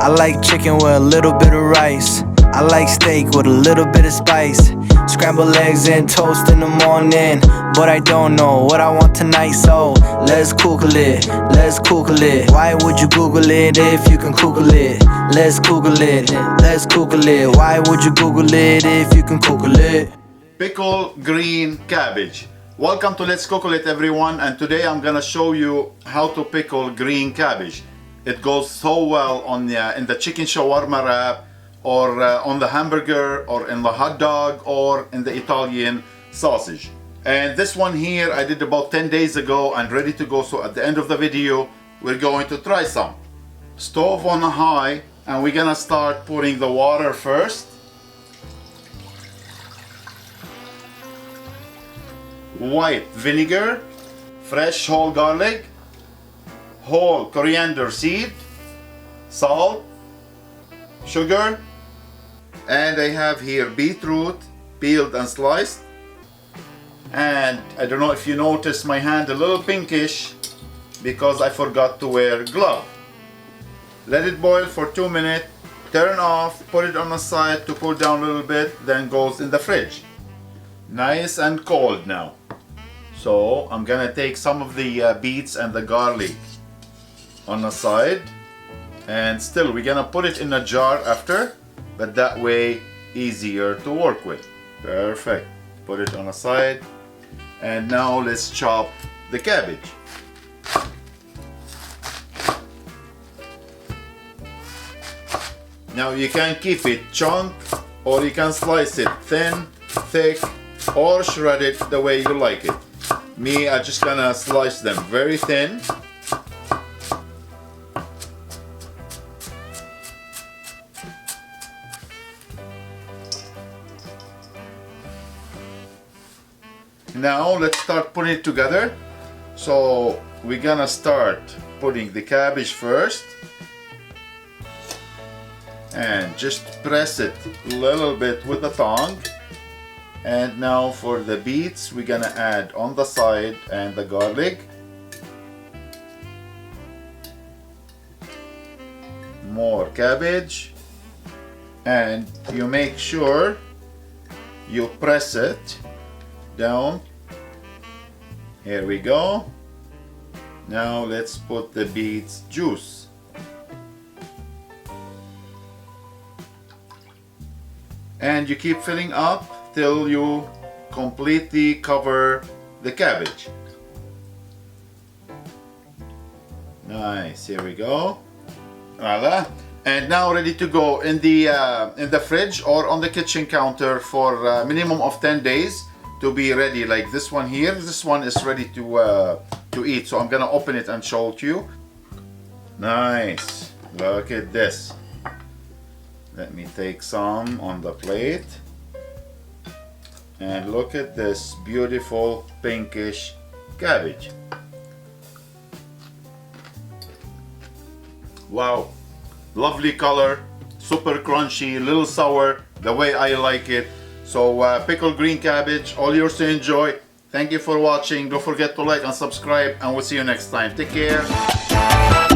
I like chicken with a little bit of rice. I like steak with a little bit of spice. Scrambled eggs and toast in the morning, but I don't know what I want tonight, so let's Google it, let's Google it. Why would you Google it if you can Google it? Let's Google it, let's Google it. Why would you Google it if you can Google it? Pickle green cabbage. Welcome to Let's Google It, everyone, and today I'm gonna show you how to pickle green cabbage. It goes so well on in the chicken shawarma wrap, or on the hamburger, or in the hot dog, or in the Italian sausage. And this one here I did about 10 days ago and ready to go, so at the end of the video we're going to try some. Stove on high, and we're gonna start putting the water first. White vinegar, fresh whole garlic, whole coriander seed, salt, sugar, and I have here beetroot, peeled and sliced. And I don't know if you notice my hand a little pinkish because I forgot to wear glove. Let it boil for 2 minutes, turn off, put it on the side to cool down a little bit, then goes in the fridge. Nice and cold now. So I'm gonna take some of the beets and the garlic on the side, and still we're gonna put it in a jar after, but that way easier to work with. Perfect. Put it on the side, and now let's chop the cabbage. Now you can keep it chunk, or you can slice it thin, thick, or shred it the way you like it. Me, I'm just gonna slice them very thin. Now let's start putting it together. So we're gonna start putting the cabbage first, and just press it a little bit with the tongue. And now for the beets, we're gonna add on the side, and the garlic. More cabbage. And you make sure you press it down. Here we go. Now let's put the beets juice. And you keep filling up till you completely cover the cabbage. Nice, here we go. Voila. And now ready to go in the fridge or on the kitchen counter for a minimum of 10 days to be ready. Like this one here, this one is ready to eat. So I'm gonna open it and show it to you. Nice, look at this. Let me take some on the plate. And look at this beautiful pinkish cabbage. Wow, lovely color, super crunchy, a little sour, the way I like it. So pickled green cabbage, all yours to enjoy. Thank you for watching. Don't forget to like and subscribe, and we'll see you next time. Take care.